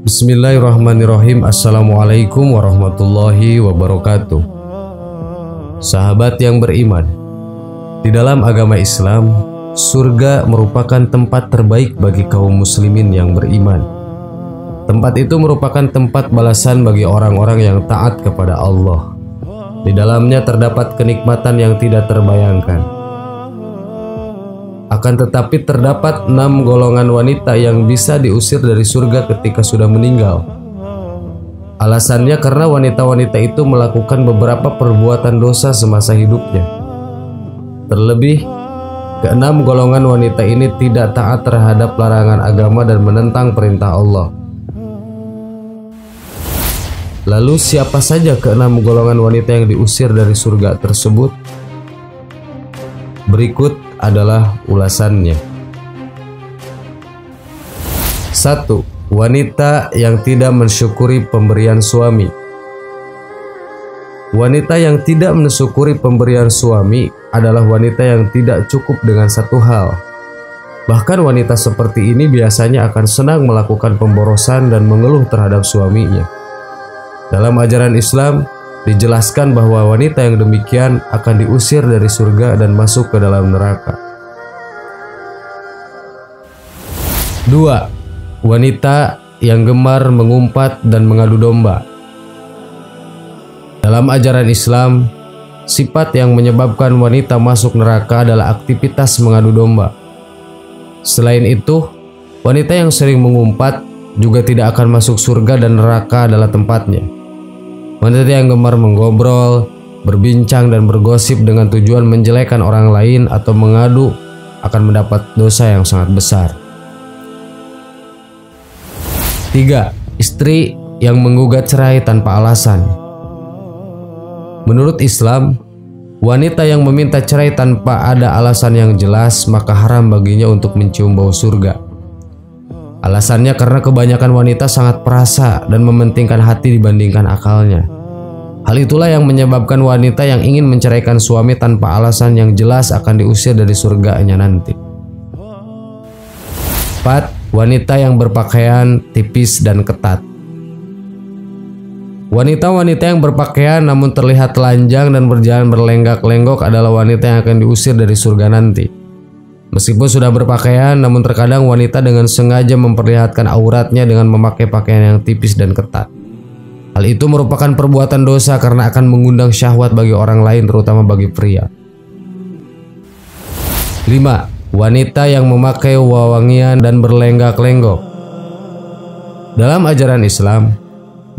Bismillahirrahmanirrahim. Assalamualaikum warahmatullahi wabarakatuh. Sahabat yang beriman, di dalam agama Islam, surga merupakan tempat terbaik bagi kaum muslimin yang beriman. Tempat itu merupakan tempat balasan bagi orang-orang yang taat kepada Allah. Di dalamnya terdapat kenikmatan yang tidak terbayangkan. Akan tetapi terdapat 6 golongan wanita yang bisa diusir dari surga ketika sudah meninggal. Alasannya karena wanita-wanita itu melakukan beberapa perbuatan dosa semasa hidupnya. Terlebih, ke-6 golongan wanita ini tidak taat terhadap larangan agama dan menentang perintah Allah. Lalu siapa saja ke-6 golongan wanita yang diusir dari surga tersebut? Berikut adalah ulasannya. 1. Wanita yang tidak mensyukuri pemberian suami. Wanita yang tidak mensyukuri pemberian suami adalah wanita yang tidak cukup dengan satu hal. Bahkan wanita seperti ini biasanya akan senang melakukan pemborosan dan mengeluh terhadap suaminya. Dalam ajaran Islam, dijelaskan bahwa wanita yang demikian akan diusir dari surga dan masuk ke dalam neraka. 2. Wanita yang gemar mengumpat dan mengadu domba. Dalam ajaran Islam, sifat yang menyebabkan wanita masuk neraka adalah aktivitas mengadu domba. Selain itu, wanita yang sering mengumpat juga tidak akan masuk surga dan neraka adalah tempatnya. Wanita yang gemar menggobrol, berbincang dan bergosip dengan tujuan menjelekkan orang lain atau mengadu akan mendapat dosa yang sangat besar. 3. Istri yang menggugat cerai tanpa alasan. Menurut Islam, wanita yang meminta cerai tanpa ada alasan yang jelas maka haram baginya untuk mencium bau surga. Alasannya karena kebanyakan wanita sangat perasa dan mementingkan hati dibandingkan akalnya. Hal itulah yang menyebabkan wanita yang ingin menceraikan suami tanpa alasan yang jelas akan diusir dari surganya nanti. 4. Wanita yang berpakaian tipis dan ketat. Wanita-wanita yang berpakaian namun terlihat telanjang dan berjalan berlenggak-lenggok adalah wanita yang akan diusir dari surga nanti. Meskipun sudah berpakaian, namun terkadang wanita dengan sengaja memperlihatkan auratnya dengan memakai pakaian yang tipis dan ketat. Hal itu merupakan perbuatan dosa karena akan mengundang syahwat bagi orang lain, terutama bagi pria. 5. Wanita yang memakai wewangian dan berlenggak-lenggok. Dalam ajaran Islam,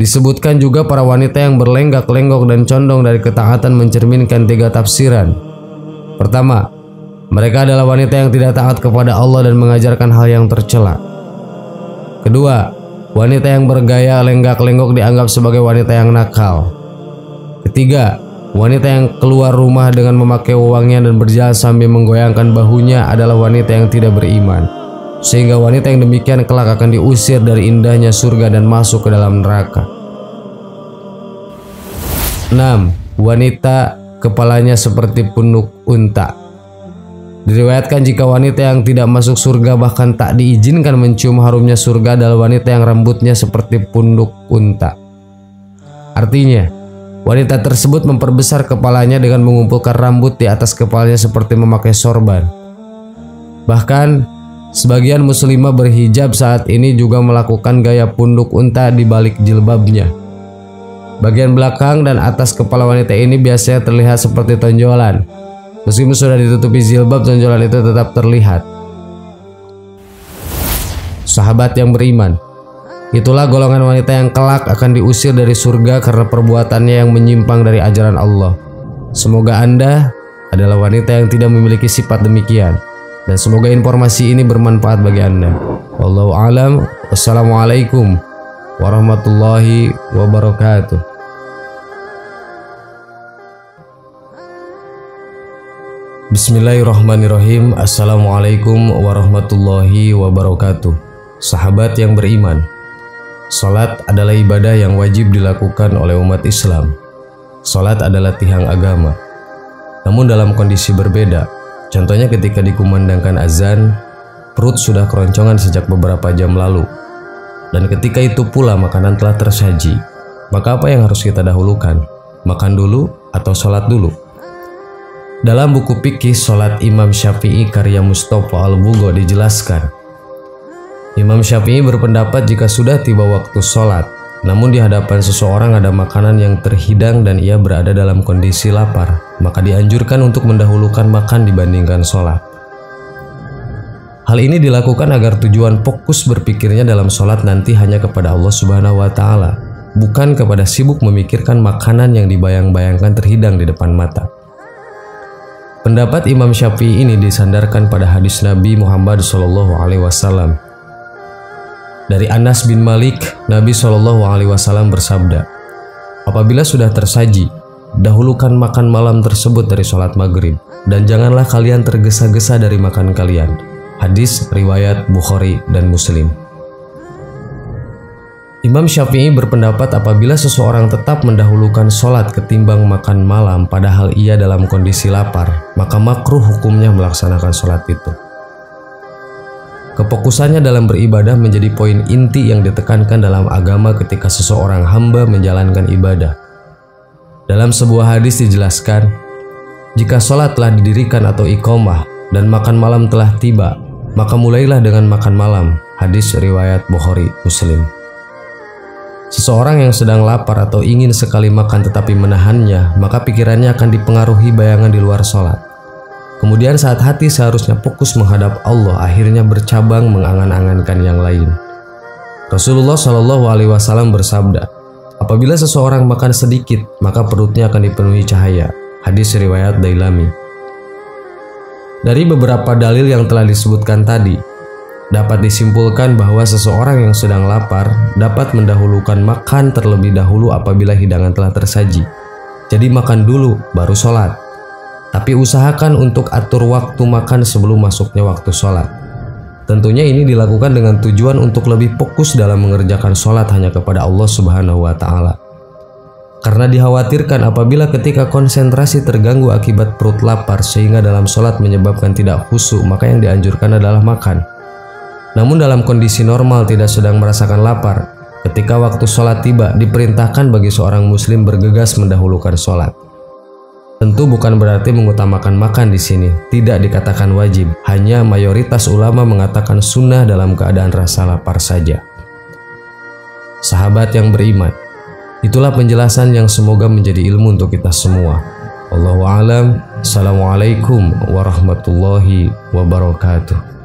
disebutkan juga para wanita yang berlenggak-lenggok dan condong dari ketaatan mencerminkan 3 tafsiran. Pertama, mereka adalah wanita yang tidak taat kepada Allah dan mengajarkan hal yang tercela. Kedua, wanita yang bergaya lenggak-lenggok dianggap sebagai wanita yang nakal. Ketiga, wanita yang keluar rumah dengan memakai wewangian dan berjalan sambil menggoyangkan bahunya adalah wanita yang tidak beriman. Sehingga wanita yang demikian kelak akan diusir dari indahnya surga dan masuk ke dalam neraka. 6. Wanita kepalanya seperti punuk unta. Diriwayatkan jika wanita yang tidak masuk surga bahkan tak diizinkan mencium harumnya surga adalah wanita yang rambutnya seperti punuk unta. Artinya, wanita tersebut memperbesar kepalanya dengan mengumpulkan rambut di atas kepalanya seperti memakai sorban. Bahkan, sebagian muslimah berhijab saat ini juga melakukan gaya punuk unta di balik jilbabnya. Bagian belakang dan atas kepala wanita ini biasanya terlihat seperti tonjolan. Meskipun sudah ditutupi jilbab, tonjolan itu tetap terlihat. Sahabat yang beriman, itulah golongan wanita yang kelak akan diusir dari surga karena perbuatannya yang menyimpang dari ajaran Allah. Semoga Anda adalah wanita yang tidak memiliki sifat demikian, dan semoga informasi ini bermanfaat bagi Anda. Wallahu a'lam. Wassalamualaikum warahmatullahi wabarakatuh. Bismillahirrahmanirrahim. Assalamualaikum warahmatullahi wabarakatuh. Sahabat yang beriman, salat adalah ibadah yang wajib dilakukan oleh umat Islam. Salat adalah tiang agama. Namun dalam kondisi berbeda. Contohnya ketika dikumandangkan azan, perut sudah keroncongan sejak beberapa jam lalu. Dan ketika itu pula makanan telah tersaji, maka apa yang harus kita dahulukan? Makan dulu atau sholat dulu? Dalam buku fikih Sholat Imam Syafi'i karya Mustafa Al-Bugho dijelaskan, Imam Syafi'i berpendapat jika sudah tiba waktu sholat, namun di hadapan seseorang ada makanan yang terhidang dan ia berada dalam kondisi lapar, maka dianjurkan untuk mendahulukan makan dibandingkan sholat. Hal ini dilakukan agar tujuan fokus berpikirnya dalam sholat nanti hanya kepada Allah Subhanahu wa Ta'ala, bukan kepada sibuk memikirkan makanan yang dibayang-bayangkan terhidang di depan mata. Pendapat Imam Syafi'i ini disandarkan pada hadis Nabi Muhammad SAW. Dari Anas bin Malik, Nabi SAW bersabda, "Apabila sudah tersaji, dahulukan makan malam tersebut dari sholat maghrib, dan janganlah kalian tergesa-gesa dari makan kalian." Hadis riwayat Bukhari dan Muslim. Imam Syafi'i berpendapat apabila seseorang tetap mendahulukan sholat ketimbang makan malam padahal ia dalam kondisi lapar, maka makruh hukumnya melaksanakan sholat itu. Kefokusannya dalam beribadah menjadi poin inti yang ditekankan dalam agama ketika seseorang hamba menjalankan ibadah. Dalam sebuah hadis dijelaskan, jika sholat telah didirikan atau iqamah dan makan malam telah tiba, maka mulailah dengan makan malam. Hadis riwayat Bukhari Muslim. Seseorang yang sedang lapar atau ingin sekali makan tetapi menahannya, maka pikirannya akan dipengaruhi bayangan di luar sholat. Kemudian saat hati seharusnya fokus menghadap Allah, akhirnya bercabang mengangan-angankan yang lain. Rasulullah SAW bersabda, apabila seseorang makan sedikit, maka perutnya akan dipenuhi cahaya. Hadis riwayat Dailami. Dari beberapa dalil yang telah disebutkan tadi, dapat disimpulkan bahwa seseorang yang sedang lapar dapat mendahulukan makan terlebih dahulu apabila hidangan telah tersaji. Jadi makan dulu baru sholat. Tapi usahakan untuk atur waktu makan sebelum masuknya waktu sholat. Tentunya ini dilakukan dengan tujuan untuk lebih fokus dalam mengerjakan sholat hanya kepada Allah Subhanahu wa Ta'ala. Karena dikhawatirkan apabila ketika konsentrasi terganggu akibat perut lapar sehingga dalam sholat menyebabkan tidak khusyuk, maka yang dianjurkan adalah makan. Namun dalam kondisi normal tidak sedang merasakan lapar, ketika waktu sholat tiba diperintahkan bagi seorang muslim bergegas mendahulukan sholat. Tentu bukan berarti mengutamakan makan di sini, tidak dikatakan wajib, hanya mayoritas ulama mengatakan sunnah dalam keadaan rasa lapar saja. Sahabat yang beriman, itulah penjelasan yang semoga menjadi ilmu untuk kita semua. Wallahu a'lam. Assalamualaikum warahmatullahi wabarakatuh.